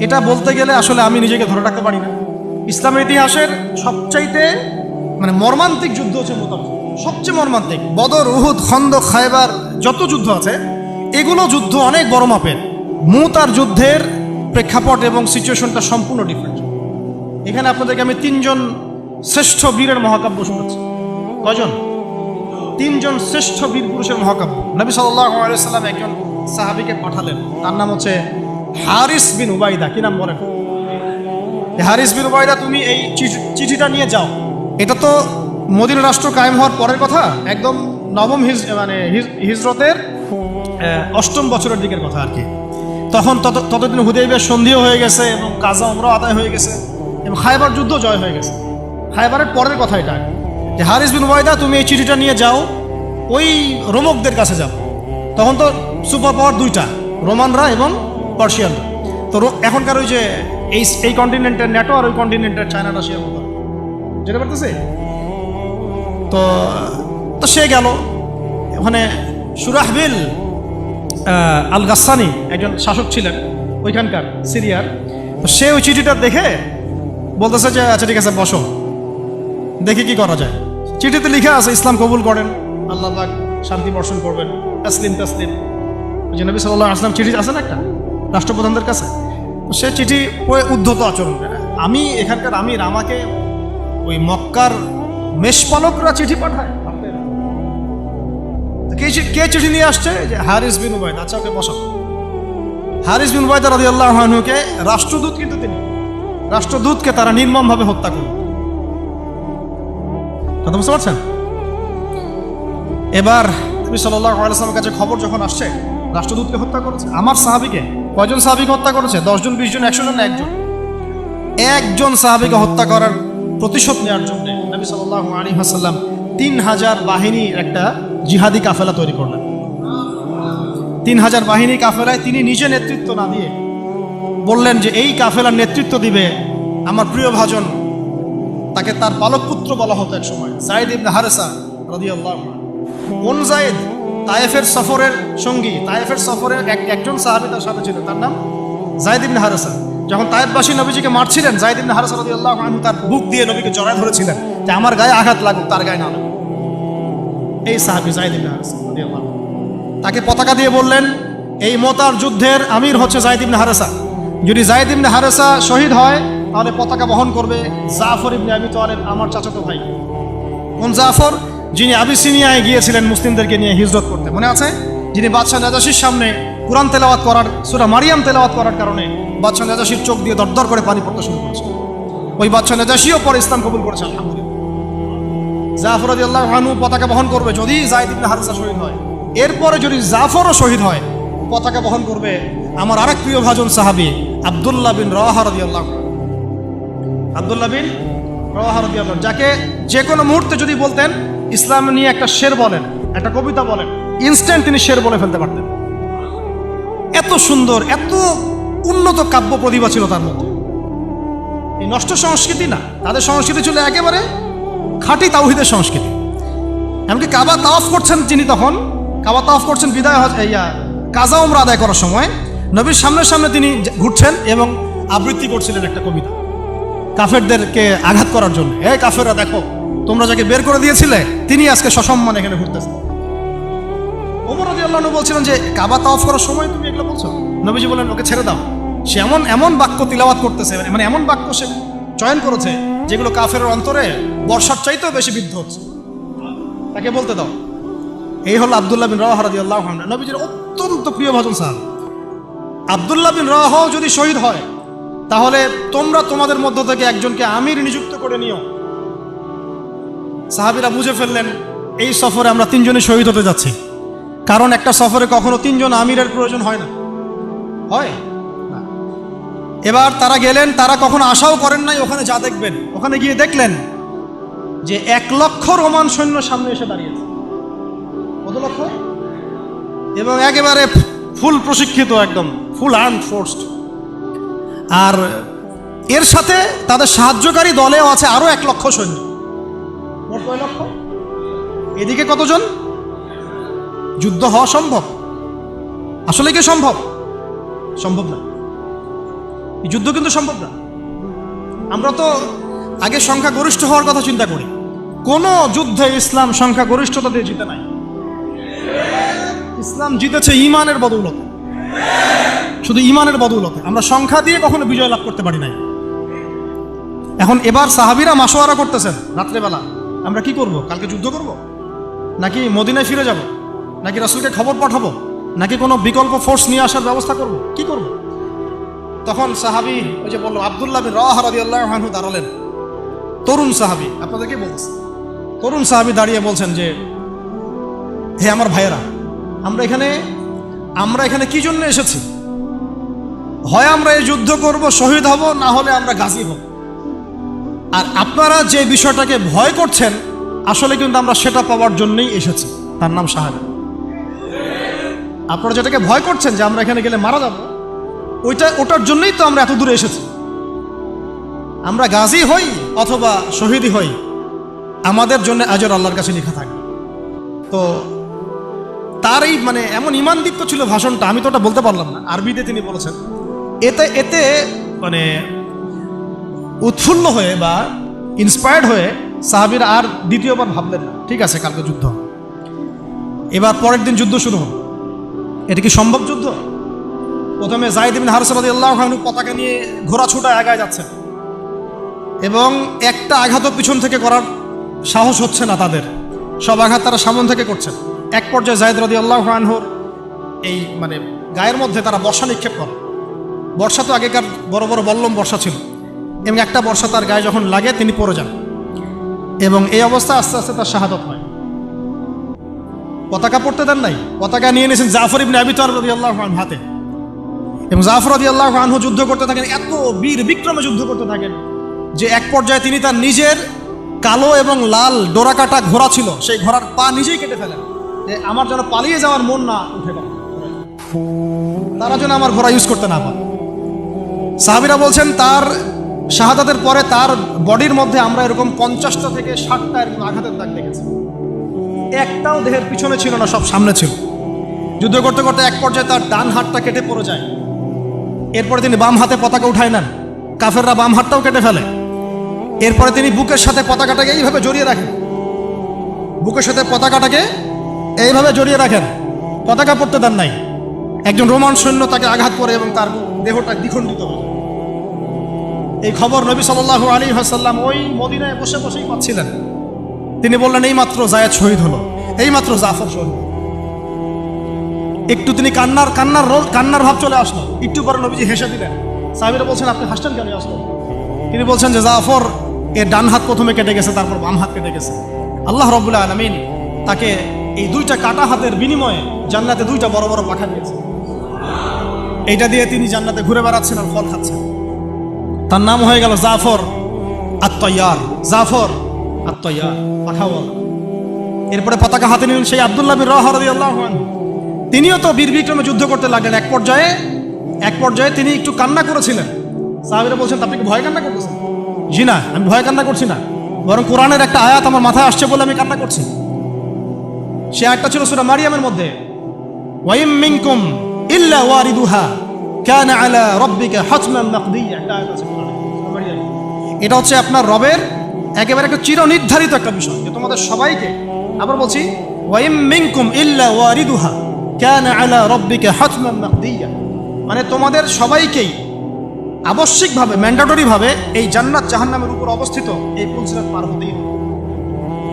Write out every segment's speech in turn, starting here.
এটা বলতে গেলে আসলে আমি নিজেকে ধরে রাখতে পারি না। ইসলামের ইতিহাসের সবচাইতে মর্মান্তিক যুদ্ধ হচ্ছে মুতার, সবচেয়ে মর্মান্তিক। বদর, উহুদ, খন্দক, খায়বার যত যুদ্ধ আছে এগুলো যুদ্ধ অনেক বড় মাপের। মুতার যুদ্ধের প্রেক্ষাপট এবং সিচুয়েশনটা সম্পূর্ণ ডিফারেন্ট। এখানে আপনাদেরকে আমি 3জন শ্রেষ্ঠ বীরের মহাকাব্য শোনাচ্ছি। কয়জন? 3জন শ্রেষ্ঠ বীর পুরুষের মহাকাব্য। নবী সাল্লাল্লাহু আলাইহি ওয়াসাল্লাম একজন সাহাবীকে পাঠালেন, তার নাম হচ্ছে হারিস বিন উবাইদা। কি নাম বলেন? হারিস বিন উবাইদা, তুমি এই চিঠিটা নিয়ে যাও। এটা তো মদিনা রাষ্ট্র কায়েম হওয়ার পরের কথা, একদম নবম হিজরতের 8ম বছরের দিকের কথা আর কি। তখন ততদিন হুদাইবিয়ার সন্ধিও হয়ে গেছে এবং কাজা উমরা আদায় হয়ে গেছে এবং খায়বার যুদ্ধ জয় হয়ে গেছে। খায়বারের পরের কথা এটা, যে হারিস বিন উবাইদা তুমি এই চিঠিটা নিয়ে যাও, ওই রোমকদের কাছে যাও। তখন তো সুপার পাওয়ার 2টা, রোমানরা এবং পার্সিয়ানরা। তো এখনকার ওই যে এই কন্টিনেন্টের ন্যাটো আর ওই কন্টিনেন্টের চায়না রাশিয়ার মতো, যেটা পারতেছে। তো সে গেল ওখানে। সুরাহবিল আল গাসানি একজন শাসক ছিলেন ওইখানকার সিরিয়ার। তো সে ওই চিঠিটা দেখে বলতেছে যে আচ্ছা ঠিক আছে, বসো, দেখি কি করা যায়। চিঠিতে লিখে আছে ইসলাম কবুল করেন, আল্লাহ পাক শান্তি বর্ষণ করবেন, তাসলিম তাসলিম। ওই যে নবী সাল্লাল্লাহু আলাইহি ওয়াসাল্লাম চিঠি আছে না একটা রাষ্ট্রপ্রধানদের কাছে, সে চিঠি পড়ে উদ্ধত আচরণ করে। আমি এখানকার আমির, আমাকে ওই মক্কার মেষপালকরা চিঠি পাঠায়? কে চিঠি নিয়ে আসছে? যে হারিস বিন উবাইদা। আচ্ছা ওকে বসাও। হারিস বিন উবাইদা রাদিয়াল্লাহু আনহুকে রাষ্ট্রদূত, কিন্তু তিনি রাষ্ট্রদূতকে তারা নির্মমভাবে হত্যা করল। কথা বুঝতে পারছেন? এবার নবী সাল্লাল্লাহু আলাইহি ওয়াসাল্লামের কাছে খবর যখন আসছে রাষ্ট্রদূতকে হত্যা করেছে, আমার সাহাবীকে, কয়জন সাহাবীকে হত্যা করেছে? 10 জন, 20 জন, 100 জন, না একজন সাহাবীকে হত্যা করার প্রতিশোধ নেওয়ার জন্য নবী সাল্লাল্লাহু আলাইহি ওয়াসাল্লাম 3000 বাহিনীর একটা জিহাদি কাফেলা তৈরি করলেন। 3000 বাহিনী কাফেলায় তিনি নিজে নেতৃত্ব না দিয়ে বললেন যে এই কাফেলার নেতৃত্ব দিবে আমার প্রিয় ভাজন, তাকে তার পালক পুত্র বলা হতো এক সময়, যায়েদ ইবনে হারেসা রাদিয়াল্লাহু আনহু। কোন যায়েদ? তায়েফের সফরের সঙ্গী, তায়েফের সফরের একজন সাহাবী তার সাথে ছিল, তার নাম যায়েদ ইবনে হারেসা। যখন তায়েফবাসী নবীজিকে মারছিলেন, যায়েদ ইবনে হারেসা রাদিয়াল্লাহু আনহু তার বুক দিয়ে নবীকে জড়ায় ধরেছিলেন যে আমার গায়ে আঘাত লাগুক, তার গায়ে না লাগুক। এই সাহাবী যায়েদ ইবনে হারেসা রাদিয়াল্লাহু আনহু, তাকে পতাকা দিয়ে বললেন এই মোতার যুদ্ধের আমির হচ্ছে যায়েদ ইবনে হারেসা। যদি যায়েদ ইবনে হারেসা শহীদ হয় তাহলে পতাকা বহন করবে জাফর ইবনে আবি তালেব, আমার চাচাতো ভাই। কোন জাফর? যিনি আবিসিনিয়ায় গিয়েছিলেন মুসলিমদেরকে নিয়ে হিজরত করতে, মনে আছে? যিনি বাদশাহ নাজাশির সামনে কুরআন তেলাওয়াত করার, সূরা মারিয়াম তেলাওয়াত করার কারণে বাদশাহ নাজাশির চোখ দিয়ে দরদর করে পানি পড়তে শুরু করেছে। ওই বাদশাহ নাজাশিও পরে ইসলাম কবুল করেছে, আলহামদুলিল্লাহ। জাফর রাদিয়াল্লাহু আনহু পতাকা বহন করবে যদি যায়েদ ইবনে হারেসা শহীদ হয়। এরপরে যদি জাফরও শহীদ হয়, পতাকা বহন করবে আমার আরেক প্রিয় ভাজন সাহাবী আব্দুল্লাহ বিন রাওয়াহা রাদিয়াল্লাহু আনহু। আব্দুল্লাহ বিন রাওয়াহা রাদিয়াল্লাহু, যাকে যে কোনো মুহূর্তে যদি বলতেন ইসলাম নিয়ে একটা শের বলেন, একটা কবিতা বলেন, ইনস্ট্যান্ট তিনি শের বলে ফেলতে পারতেন। এত সুন্দর, এত উন্নত কাব্য প্রতিভা ছিল তার মধ্যে। এই নষ্ট সংস্কৃতি না, তাদের সংস্কৃতি ছিল একেবারে খাঁটি তাওহীদের সংস্কৃতি। এমনকি কাবা তাওয়াফ করছেন যিনি, তখন কাবা তাওয়াফ করছেন বিদায় কাজা উমরা আদায় করার সময় নবীর সামনে সামনে তিনি ঘুরছেন এবং আবৃত্তি করছিলেন একটা কবিতা কাফেরদেরকে আঘাত করার জন্য। এই কাফেররা দেখো, তোমরা যাকে বের করে দিয়েছিলে তিনি আজকে সসম্মানে এখানে ঘুরতেছেন। ওমর রাদিয়াল্লাহু আনহু বলছিলেন যে কাবা তাওয়াফ করার সময় তুমি এগুলো বলছো? নবীজি বলেন ওকে ছেড়ে দাও, সে এমন বাক্য তিলাওয়াত করতেছে, এমন বাক্য সে চয়ন করেছে যেগুলো কাফেরের অন্তরে বর্ষার চাইতেও বেশি বিদ্ধ হচ্ছে, তাকে বলতে দাও। এই হলো আব্দুল্লাহ বিন রাওয়াহা রাদিয়াল্লাহু আনহু, নবীজির অত্যন্ত প্রিয় ভাজন সাহাবী। আব্দুল্লাহ বিন রাওয়াহা যদি শহীদ হয় তাহলে তোমরা তোমাদের মধ্য থেকে একজনকে আমির নিযুক্ত করে নিও। সাহাবীরা বুঝে ফেললেন এই সফরে আমরা 3 জনই শহীদ হতে যাচ্ছি, কারণ একটা সফরে কখনো 3 জন আমিরের প্রয়োজন হয় না, হয় না। এবার তারা গেলেন, তারা কখনো আশাও করেন নাই ওখানে যা দেখবেন। ওখানে গিয়ে দেখলেন যে 1 লক্ষ রোমান সৈন্য সামনে এসে দাঁড়িয়েছে। কত লক্ষ? এবং একেবারে ফুল প্রশিক্ষিত, একদম ফুল আর্মড ফোর্সড। আর এর সাথে তাদের সাহায্যকারী দলেও আছে আরো 1 লক্ষ সৈন্য। মোট কয় লক্ষ? এদিকে কতজন? যুদ্ধ হওয়া সম্ভব? আসলে কি সম্ভব? সম্ভব না। এই যুদ্ধ কিন্তু সম্ভব না। আমরা তো আগে সংখ্যাগরিষ্ঠ হওয়ার কথা চিন্তা করি। কোন যুদ্ধে ইসলাম সংখ্যাগরিষ্ঠতা দিয়ে জিতে নাই। ইসলাম জিতেছে ইমানের বদৌলতে, শুধু ইমানের বদৌলতে। আমরা সংখ্যা দিয়ে কখনো বিজয় লাভ করতে পারি নাই। এখন এবার সাহাবীরা মাশওয়ারা করতেছেন রাত্রেবেলা, আমরা কি করব? কালকে যুদ্ধ করব, নাকি মদিনায় ফিরে যাব, নাকি রাসূলকে খবর পাঠাবো, নাকি কোনো বিকল্প ফোর্স নিয়ে আসার ব্যবস্থা করব, কি করব? তখন সাহাবী ওই যে বললো আব্দুল্লাহ বিন রাওয়াহা রাদিয়াল্লাহু আনহু দাঁড়ালেন। তরুণ সাহাবী, আপনাদেরকে বলছি, তরুণ সাহাবী দাঁড়িয়ে বলছেন যে, হে আমার ভাইয়েরা, আমরা এখানে কি জন্য এসেছি? হয় আমরা এই যুদ্ধ করব, শহীদ হব, না হলে আমরা গাজী হব। আর আপনারা যে বিষয়টাকে ভয় করছেন, আসলে কিন্তু আমরা সেটা পাওয়ার জন্যই এসেছি, তার নাম শাহাদাত। আপনারা যেটাকে ভয় করছেন যে আমরা এখানে গেলে মারা যাব, ওটার জন্যই তো আমরা এত দূরে এসেছি। আমরা গাজী হই অথবা শহীদই হই, আমাদের জন্য আজর আল্লাহর কাছে লেখা থাকে। তো তার এই মানে এমন ঈমানদীপ্ত ছিল ভাষণটা, আমি তো ওটা বলতে পারলাম না, আরবিতে তিনি বলেছেন। এতে মানে উৎফুল্ল হয়ে বা ইন্সপায়ার্ড হয়ে সাহাবীরা আর দ্বিতীয়বার ভাবলেন না, ঠিক আছে কালকে যুদ্ধ। এবার পরের দিন যুদ্ধ শুরু হল। এটা কি সম্ভব যুদ্ধ? প্রথমে যায়েদ ইবনে হারসা রাদিয়াল্লাহু আনহু পতাকা নিয়ে ঘোড়া ছুটায় আগায় যাচ্ছেন, এবং একটা আঘাতও পিছন থেকে করার সাহস হচ্ছে না তাদের, সব আঘাত তারা সামন থেকে করছেন। এক পর্যায়ে যায়েদ রাদিয়াল্লাহু আনহুর এই মানে গায়ের মধ্যে তারা বর্ষা নিক্ষেপ করে। বর্ষা তো আগেকার বড় বড় বল্লম বর্ষা ছিল, এবং একটা বর্ষা তার গায়ে যখন লাগে তিনি পড়ে যান, এবং এই অবস্থা আস্তে আস্তে তার শাহাদত হয়। পতাকা পড়তে দেন নাই, পতাকা নিয়ে নিয়েছেন জাফর ইবনে আবি তালিব রাদিয়াল্লাহু আনহু হাতে, এবং জাফর রাদিয়াল্লাহু আনহু যুদ্ধ করতে থাকেন, এত বীর বিক্রমে যুদ্ধ করতে থাকেন যে এক পর্যায়ে তিনি তার নিজের কালো এবং লাল ডোরাকাটা ঘোড়া ছিল, সেই ঘোড়ার পা নিজেই কেটে ফেলেন, যে আমার যেন পালিয়ে যাওয়ার মন না উঠে গেল, তারা যেন আমার ঘোড়া ইউজ করতে না পারে। সাহাবীরা বলছেন তার শাহাদাতের পরে তার বডির মধ্যে আমরা এরকম 50টা থেকে 60টা এরকম আঘাতের দাগ দেখেছি। একটাও দেহের পিছনে ছিল না, সব সামনে ছিল। যুদ্ধ করতে করতে এক পর্যায়ে তার ডান হাতটা কেটে পড়ে যায়। এরপরে তিনি বাম হাতে পতাকা উঠায় নেন, কাফেররা বাম হাতটাও কেটে ফেলে। এরপরে তিনি বুকের সাথে পতাকাটাকে এইভাবে জড়িয়ে রাখেন, বুকের সাথে পতাকাটাকে এইভাবে জড়িয়ে রাখেন, পতাকা পড়তে দেন নাই। একজন রোমান সৈন্য তাকে আঘাত করে এবং তার দেহটা দ্বিখণ্ডিত হয়ে যায়। এই খবর নবী সাল্লাল্লাহু আলাইহি ওয়াসাল্লাম ওই মদিনায় বসে বসেই পাচ্ছিলেন। তিনি বললেন, এই মাত্র যায়েদ শহীদ হলো, এই মাত্র জাফর শহীদ। একটু তিনি কান্নার ভাব চলে আসলো। একটু পরে নবীজি হেসে দিলেন। সাহাবীরা বলছেন, আপনি হাসছেন কেন আসলো? তিনি বলছেন যে জাফর এর ডান হাত প্রথমে কেটে গেছে, তারপর বাম হাত কেটে গেছে। আল্লাহ রাব্বুল আলামিন তাকে এই দুইটা কাটা হাতের বিনিময়ে জান্নাতে দুইটা বড় বড় পাখা দিয়েছে। এইটা দিয়ে তিনি জান্নাতে ঘুরে বেড়াচ্ছেন আর ফল খাচ্ছেন। তার নাম হয়ে গেল জাফর আত-তাইয়ার, জাফর আত-তাইয়ার, পাখাওয়ালা। এরপরে পতাকা হাতে নিলেন সেই আব্দুল্লাহ বিন রাওয়াহা রাদিয়াল্লাহু আনহু। তিনিও তো বীর বিক্রমে যুদ্ধ করতে লাগলেন। এক পর্যায়ে তিনি একটু কান্না করেছিলেন। সাহাবীরা বলছেন, আপনি কি ভয় কান্না করতেছেন? জি না, আমি ভয় কান্না করছি না, বরং কোরআনের একটা আয়াত আমার মাথায় আসছে বলে আমি কান্না করছি। সে আয়াতটা ছিল সূরা মারিয়ামের মধ্যে, ওয়াইম মিনকুম ইল্লা ওয়ারিদুহা কানা আলা রাব্বিকা হাতমান মাকদিয়্যা, একটা আয়াত আছে কোরআনে, সূরা মারিয়াম। এটা হচ্ছে আপনার রবের একেবারে একটা চিরনির্ধারিত একটা বিষয়, যে তোমাদের সবাইকে, আবার বলছি, ওয়াইম মিনকুম ইল্লা ওয়ারিদুহা কানা আলা রাব্বিকা হাতমান মাকদিয়্যা, মানে তোমাদের সবাইকেই আবশ্যিকভাবে, ম্যান্ডেটরিভাবে এই জান্নাত জাহান্নামের উপর অবস্থিত এই পুলসিরাত পার হতেই হবে।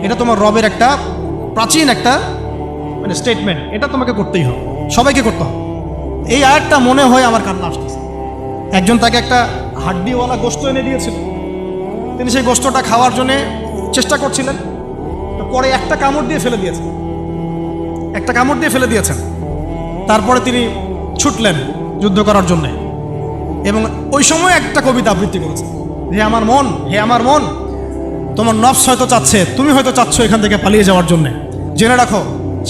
এটা তোমার রবের একটা প্রাচীন একটা মানে স্টেটমেন্ট, এটা তোমাকে করতেই হবে, সবাইকে করতে হবে। এই আয়াতটা মনে হয় আমার কান্না আসতেছে। একজন তাকে একটা হাড্ডিওয়ালা গোশত এনে দিয়েছিল, তিনি সেই গোশতটা খাওয়ার জন্য চেষ্টা করছিলেন, তো পরে একটা কামড় দিয়ে ফেলে দিয়েছেন। তারপরে তিনি ছুটলেন যুদ্ধ করার জন্যে, এবং ওই সময় একটা কবিতা আবৃত্তি করেছে, হে আমার মন, তোমার নফস হয়তো চাচ্ছে, তুমি হয়তো চাচ্ছ এখান থেকে পালিয়ে যাওয়ার জন্য, জেনে রাখো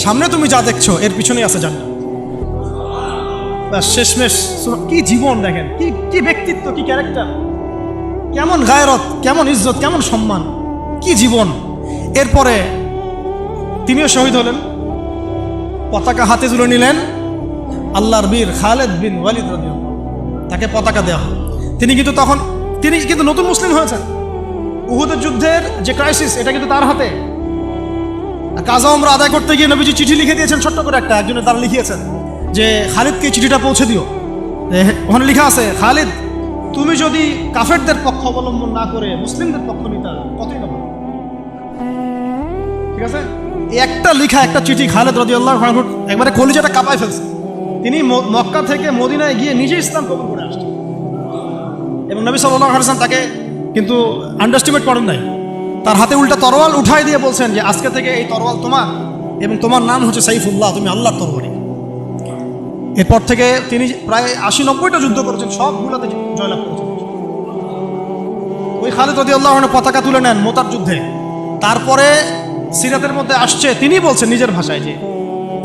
সামনে তুমি যা দেখছো এর পিছনেই আছে জান্নাত। শেষমেশ কি জীবন দেখেন, কি ব্যক্তিত্ব, কি ক্যারেক্টার, কেমন গায়রত, কেমন ইজ্জত, কেমন সম্মান, কি জীবন। এরপরে তিনিও শহীদ হলেন, পতাকা হাতে তুলে নিলেন আল্লাহর বীর খালেদ বিন ওয়ালিদ রাদিয়াল্লাহু, তাকে পতাকা দেওয়া। তিনি কিন্তু নতুন মুসলিম হয়েছেন। উহুদের যুদ্ধের যে ক্রাইসিস, এটা কিন্তু তার হাতে। কাজা ওমরা আদায় করতে গিয়ে নবীজি চিঠি লিখে দিয়েছেন, ছোট্ট করে একজনের দ্বারা লিখিয়েছেন যে খালিদকে চিঠিটা পৌঁছে দিও। ওখানে লেখা আছে, খালিদ তুমি যদি কাফেরদের পক্ষ অবলম্বন না করে মুসলিমদের পক্ষ নিতা কতই না ভালো। ঠিক আছে, এই একটা লেখা, একটা চিঠি খালিদ রাদিয়াল্লাহু আনহু একবারে কলিজাটা কাঁপায় ফেলছে। তিনি মক্কা থেকে মদিনায় গিয়ে নিজে ইসলাম কবুল করে আসছেন এবং নবী সাল্লাল্লাহু আলাইহি ওয়াসাল্লাম তাকে কিন্তু আন্ডারস্টিমেট করেন নাই। তার হাতে উল্টা তরোয়াল উঠাই দিয়ে বলছেন যে আজকে থেকে এই তরোয়াল তোমার এবং তোমার নাম হচ্ছে সাইফুল্লাহ, তুমি আল্লাহর তরবারি। এরপর থেকে তিনি প্রায় 80-90টা যুদ্ধ করেছেন, সবগুলোতে জয়লাভ করেছেন। ওই খালিদ রাদিয়াল্লাহু আনহু পতাকা তুলে নেন মোতার যুদ্ধে। তারপরে সিরাতের মধ্যে আসছে, তিনি বলছেন নিজের ভাষায় যে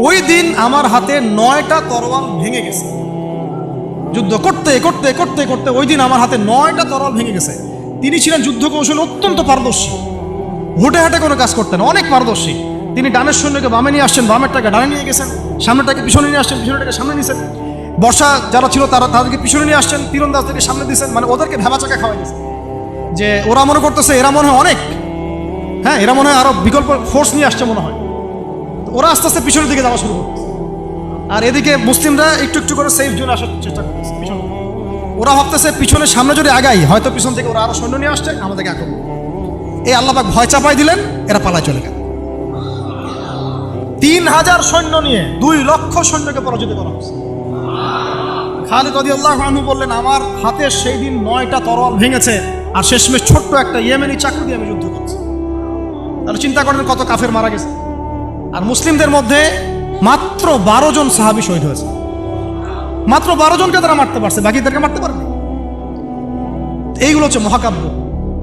ওই দিন আমার হাতে 9টা তরোয়াল ভেঙে গেছে। যুদ্ধ করতে করতে করতে করতে ওই দিন আমার হাতে 9টা তরোয়াল ভেঙে গেছে। তিনি ছিলেন যুদ্ধ কৌশল অত্যন্ত পারদর্শী, হুটে হাটে কোনো কাজ করতেন, অনেক পারদর্শী। তিনি ডানের সৈন্যকে বামে নিয়ে আসছেন, বামেরটাকে ডানে নিয়ে গেছেন, সামনেটাকে পিছনে নিয়ে আসছেন, পিছনেটাকে সামনে নিয়েছেন। বর্ষা যারা ছিল তাদেরকে পিছনে নিয়ে আসছেন, তীরন্দাজদেরকে সামনে দিয়েছেন, মানে ওদেরকে ভেবা চাকা খাওয়াই দিয়েছেন যে ওরা মনে করতেছে এরা মনে হয় অনেক, হ্যাঁ এরা মনে হয় আরো বিকল্প ফোর্স নিয়ে আসছে মনে হয়। ওরা আস্তে আস্তে পিছনের দিকে যাওয়া শুরু করতেছে, আর এদিকে মুসলিমরা একটু একটু করে সেফ জোনে আসার চেষ্টা করতেছে পিছনে। ওরা ভাবতেছে পিছনের সামনে যদি আগাই হয়তো পিছন থেকে ওরা আরো সৈন্য নিয়ে আসছে, আমাদেরকে আক্রমণ। এই আল্লাহ পাক ভয় চাপাই দিলেন, এরা পালায় চলে গেল। 3000 সৈন্য নিয়ে 2 লক্ষ সৈন্যকে পরাজিত করা হয়েছে। খালিদ রাদিয়াল্লাহু আনহু বললেন আমার হাতে সেই দিন 9টা তরোয়াল ভেঙেছে, আর শেষমেশ ছোট্ট একটা ইয়েমেনি চাকু দিয়ে আমি যুদ্ধ করছি। তাহলে চিন্তা করেন কত কাফের মারা গেছে। আর মুসলিমদের মধ্যে মাত্র 12 জন সাহাবী শহীদ হয়েছে। মাত্র 12 জনকে তারা মারতে পারছে, বাকিদেরকে মারতে পারবে। এইগুলো হচ্ছে মহাকাব্য,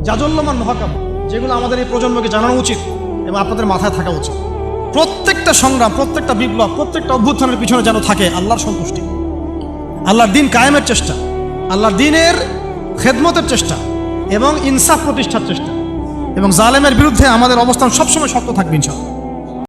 জাজল্যমান মহাকাব্য, যেগুলো আমাদের এই প্রজন্মকে জানানো উচিত এবং আপনাদের মাথায় থাকা উচিত। প্রত্যেকটা সংগ্রাম, প্রত্যেকটা বিপ্লব, প্রত্যেকটা অভ্যুত্থানের পিছনে যেন থাকে আল্লাহর সন্তুষ্টি, আল্লাহর দিন কায়েমের চেষ্টা, আল্লাহর দিনের খেদমতের চেষ্টা এবং ইনসাফ প্রতিষ্ঠার চেষ্টা, এবং জালেমের বিরুদ্ধে আমাদের অবস্থান সবসময় শক্ত থাকবে ইনশাআল্লাহ।